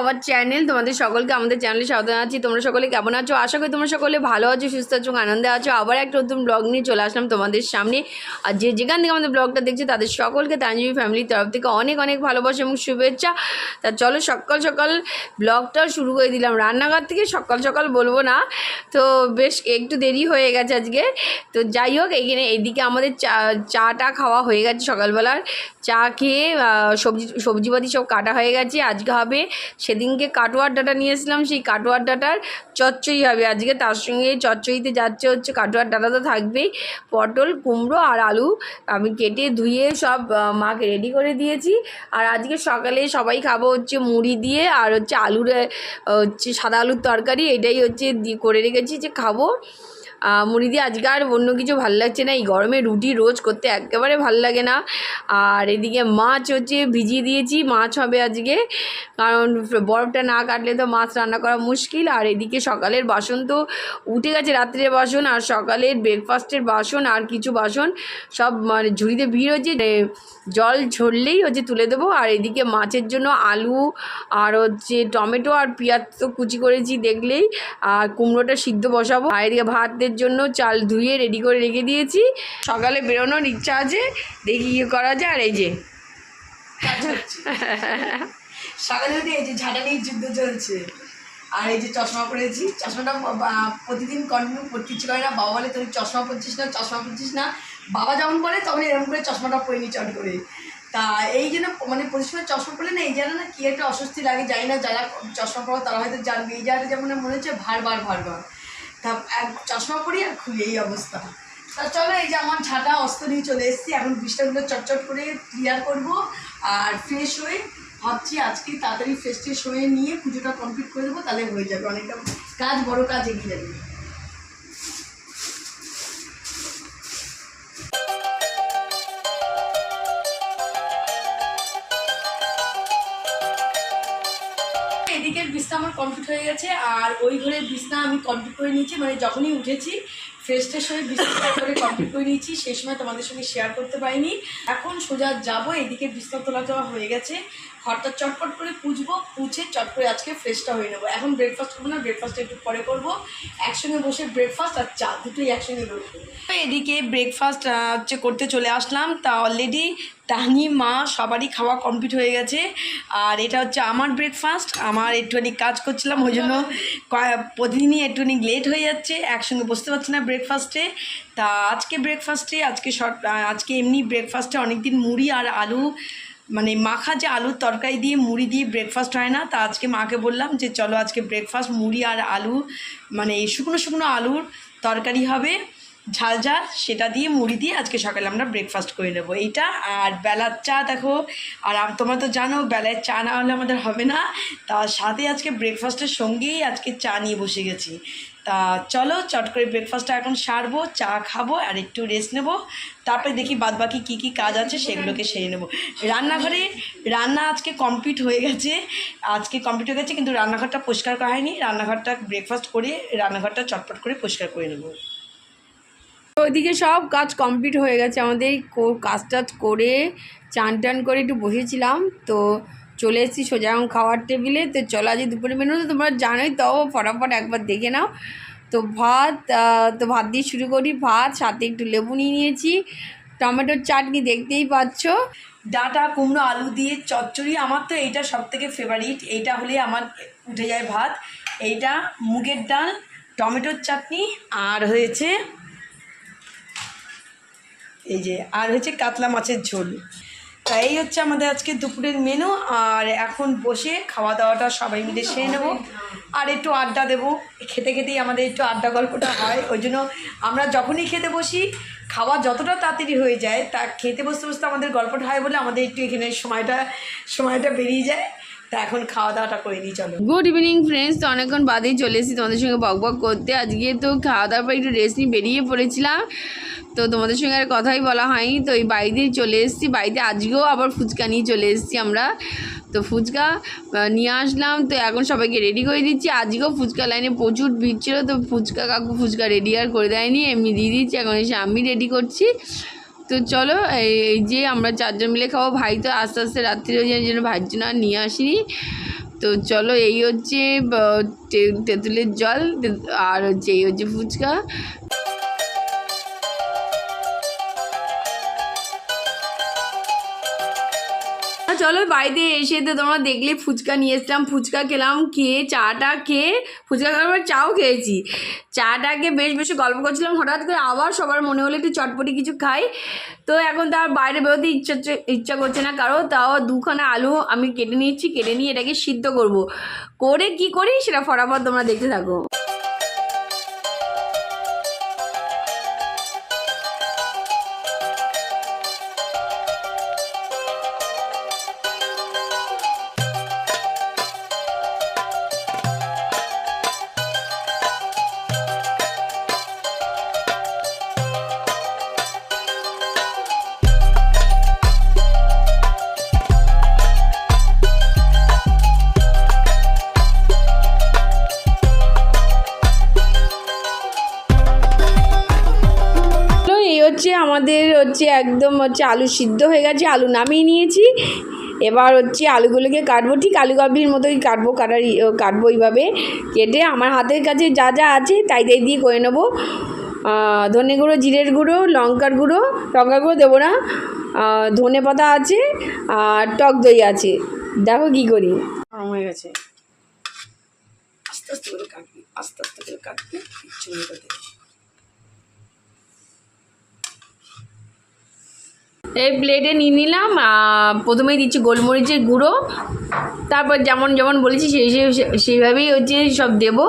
Our channel. তোমাদের সকলকে আমাদের চ্যানেলে স্বাগত জানাচ্ছি। তোমরা সকলে কেমন আছো? আশা করি তোমরা সকলে ভালো আছো, সুস্থ আছো, আনন্দে আছো। আবার একটা নতুন ব্লগ নিয়ে চলে আসলাম তোমাদের সামনে। আর যেখান থেকে আমাদের ব্লগটা দেখছে তাদের সকলকে তানজিবি ফ্যামিলির তরফ থেকে অনেক অনেক ভালোবাসা এবং শুভেচ্ছা। তা চলো সকাল সকাল ব্লগটা শুরু করে দিলাম রান্নাঘর থেকে। সকাল সকাল বলবো না, তো বেশ একটু দেরি হয়ে গেছে আজকে। তো যাই হোক, এইদিকে আমাদের চাটা খাওয়া হয়ে গেছে। সকালবেলার চা খেয়ে সবজিপাতি সব কাটা হয়ে গেছে। আজকে হবে, সেদিনকে কাটোয়ার ডাঁটা নিয়ে এসেছিলাম, সেই কাটোয়ার ডাঁটার চচ্চড়ি হবে আজকে। তার সঙ্গে চচ্চড়িতে যাচ্ছে হচ্ছে কাটোয়ার ডাঁটা তো থাকবেই, পটল, কুমড়ো আর আলু আমি কেটে ধুয়ে সব মাকে রেডি করে দিয়েছি। আর আজকে সকালে সবাই খাবো হচ্ছে মুড়ি দিয়ে আর হচ্ছে আলুর হচ্ছে সাদা আলুর তরকারি। এটাই হচ্ছে করে রেখেছি যে খাবো মুড়ি দিয়ে। আজকে আর অন্য কিছু ভালো লাগছে না, এই গরমে রুটি রোজ করতে একেবারে ভালো লাগে না। আর এদিকে মাছ হচ্ছে ভিজিয়ে দিয়েছি, মাছ হবে আজকে, কারণ বরফটা না কাটলে তো মাছ রান্না করা মুশকিল। আর এদিকে সকালের বাসন তো উঠে গেছে, রাত্রের বাসন আর সকালের ব্রেকফাস্টের বাসন আর কিছু বাসন সব মানে ঝুড়িতে ভিড় হচ্ছে, জল ঝরলেই হচ্ছে তুলে দেবো। আর এদিকে মাছের জন্য আলু আর হচ্ছে টমেটো আর পেঁয়াজ তো কুচি করেছি দেখলেই, আর কুমড়োটা সিদ্ধ বসাবো। আর এদিকে ভাতের জন্য চাল ধুয়ে রেডি করে রেখে দিয়েছি। সকালে বেরোনোর ইচ্ছা আছে, দেখি কী করা যায়। আর এই যে সকালে উঠে এই যে ঝাঁটা নিয়ে যুদ্ধ চলছে। আর এই যে চশমা পরেছি, চশমাটা প্রতিদিন কন্টিনিউ পড়তে ইচ্ছে করে না। বাবা বলে তুই চশমা পরছিস না, চশমা পরছিস না। বাবা যেমন বলে তখন এরকম করে চশমাটা পরে নি চট করে। তা এই জন্য মানে প্রতি সময় চশমা পরলে না এই যেন না কি একটা অস্বস্তি লাগে, জানি না। যারা চশমা পড়ো তারা হয়তো জানবে। এই জায়গাটা যেমন মনে হচ্ছে ভারবার তা চশমা পরি আর খুলে এই অবস্থা। তা চলো, এই যে আমার ঝাঁটা অস্ত নিয়ে চলে এসেছি। এখন বৃষ্টিগুলো চটচট করে ক্লিয়ার করব আর ফ্রেশ হয়ে ভাবছি আজকে তাড়াতাড়ি ফ্রেশ হয়ে নিয়ে পুজোটা কমপ্লিট করে দেবো, তাহলে হয়ে যাবে অনেকটা কাজ, বড় কাজ এগিয়ে যাবে। এদিকের বিছনা আমার কমপ্লিট হয়ে গেছে, আর ওই ঘরের বিছনা আমি কমপ্লিট করে নিয়েছি। মানে যখনই উঠেছি ফ্রেশ হয়ে বিছনা করে কমপ্লিট করে নিয়েছি, সেই সময় তোমাদের সঙ্গে শেয়ার করতে পারিনি। এখন সোজা যাবো, এদিকে বিছনা তোলা হয়ে গেছে, ঘরটা চটপট করে পুছে চট করে আজকে ফ্রেশটা হয়ে নেবো। এখন ব্রেকফাস্ট করবো না, ব্রেকফাস্ট একটু পরে করবো। একসঙ্গে বসে ব্রেকফাস্ট আর চা দুটোই একসঙ্গে বসবো। এদিকে ব্রেকফাস্ট হচ্ছে করতে চলে আসলাম। তা অলরেডি তানি মা সবারই খাওয়া কমপ্লিট হয়ে গেছে। আর এটা হচ্ছে আমার ব্রেকফাস্ট। আমার একটুখানি কাজ করছিলাম, ওই জন্য প্রতিদিনই একটুখানি লেট হয়ে যাচ্ছে, একসঙ্গে বসতে পারছি না ব্রেকফাস্টে। তা আজকে ব্রেকফাস্টে আজকে এমনি ব্রেকফাস্টে অনেকদিন মুড়ি আর আলু মানে মাখা যে আলুর তরকারি দিয়ে মুড়ি দিয়ে ব্রেকফাস্ট হয় না। তা আজকে মাকে বললাম যে চলো আজকে ব্রেকফাস্ট মুড়ি আর আলু মানে শুকনো আলুর তরকারি হবে, ঝাল সেটা দিয়ে মুড়ি দিয়ে আজকে সকালে আমরা ব্রেকফাস্ট করে নেবো এইটা। আর বেলার চা দেখো, আর তোমরা তো জানো বেলার চা না হলে আমাদের হবে না। তার সাথে আজকে ব্রেকফাস্টের সঙ্গেই আজকে চা নিয়ে বসে গেছি। তা চলো চট করে ব্রেকফাস্টটা এখন সারবো, চা খাবো আর একটু রেস্ট নেবো, তারপরে দেখি বাদবাকি কী কাজ আছে সেগুলোকে সেরে নেবো। রান্নাঘরে রান্না আজকে কমপ্লিট হয়ে গেছে, কিন্তু রান্নাঘরটা পরিষ্কার করা হয়নি। রান্নাঘরটা ব্রেকফাস্ট করে রান্নাঘরটা চটপট করে পরিষ্কার করে নেবো। ওইদিকে সব কাজ কমপ্লিট হয়ে গেছে আমাদের, কাজ টাজ করে চান টান করে একটু বসেছিলাম। তো চলে এসেছি সোজা এখন খাওয়ার টেবিলে। তো চলো আজ দুপুরের মেনু তো তোমরা জানোই, তাও ফটাফট একবার দেখে নাও। তো ভাত দিয়ে শুরু করি। ভাত সাথে একটু লেবু নিয়ে নিয়েছি, টমেটোর চাটনি দেখতেই পাচ্ছ, ডাঁটা কুমড়ো আলু দিয়ে চচ্চড়ি। আমার তো এইটা সবথেকে ফেভারিট, এইটা হলেই আমার উঠে যায় ভাত। এইটা মুগের ডাল, টমেটোর চাটনি আর হয়েছে কাতলা মাছের ঝোল। তাই এই হচ্ছে আমাদের আজকে দুপুরের মেনু। আর এখন বসে খাওয়া দাওয়াটা সবাই মিলে সেরে নেবো আর একটু আড্ডা দেবো। খেতে খেতেই আমাদের একটু আড্ডা গল্পটা হয়, ওই জন্য আমরা যখনই খেতে বসি খাওয়া যতটা তাড়াতাড়ি হয়ে যায়, তা খেতে বসতে বসতে আমাদের গল্পটা হয় বলে আমাদের একটু এখানে সময়টা বেরিয়ে যায়। তা এখন খাওয়া দাওয়াটা করে নিই, চলো। Good evening friends. তো অনেকক্ষণ বাদেই চলে এসেছি তোমাদের সঙ্গে বক করতে। আজকে তো খাওয়া দাওয়ার পর একটু রেস্ট নিয়ে বেরিয়ে পড়েছিলাম, তো তোমাদের সঙ্গে আর কথাই বলা হয়নি। তো এই বাড়িতেই চলে এসেছি, বাড়িতে আজকেও আবার ফুচকা নিয়ে চলে এসেছি আমরা। তো ফুচকা নিয়ে আসলাম, তো এখন সবাইকে রেডি করে দিচ্ছি। আজকেও ফুচকা লাইনে প্রচুর ভিড় ছিল, তো কাকু ফুচকা রেডি আর করে দেয়নি, এমনি দিয়ে দিচ্ছি। এখন এসে আমি রেডি করছি। তো চলো এই যে আমরা চারজন মিলে খাবো। ভাই তো আস্তে আস্তে রাত্রি হয়ে যায়, জন্য ভাইয়ের জন্য আর নিয়ে আসিনি। তো চলো, এই হচ্ছে তেঁতুলের জল, আর হচ্ছে এই হচ্ছে ফুচকা। চলো, বাড়িতে এসে তো তোমরা দেখলে ফুচকা নিয়ে এসলাম, ফুচকা খেলাম, খেয়ে চাটা খেয়ে, ফুচকা খাওয়ার চাও খেয়েছি, চাটা খেয়ে বেশ বেশি গল্প করছিলাম। হঠাৎ করে আবার সবার মনে হলো একটু চটপটি কিছু খাই। তো এখন তার বাইরে বেরোতে ইচ্ছা করছে না কারো। তাও দুখানা আলু আমি কেটে নিচ্ছি, কেটে নিয়ে এটাকে সিদ্ধ করব। করে কি করি সেটা ফটাফট তোমরা দেখতে থাকো। হচ্ছে আমাদের হচ্ছে একদম হচ্ছে আলু সিদ্ধ হয়ে গেছে, আলু নামিয়ে নিয়েছি। এবার হচ্ছে আলুগুলোকে কাটবো, ঠিক আলু কাবলির মতোই কাটবো এইভাবে কেটে। আমার হাতের কাছে যা যা আছে তাই দিয়ে করে নেবো। ধনে গুঁড়ো, জিরের গুঁড়ো, লঙ্কার গুঁড়ো দেবো না, ধনে পাতা আছে আর টক দই আছে। দেখো কী করি। হয়ে গেছে, আস্তে আস্তে করে কাটবি, আস্তে আস্তে করে কাটবি, কিচ্ছু নেই তাতে। এই প্লেটে নিয়ে নিলাম। প্রথমেই দিচ্ছি গোলমরিচের গুঁড়ো, তারপর যেমন যেমন বলেছি সেইভাবেই হচ্ছে সব দেবো।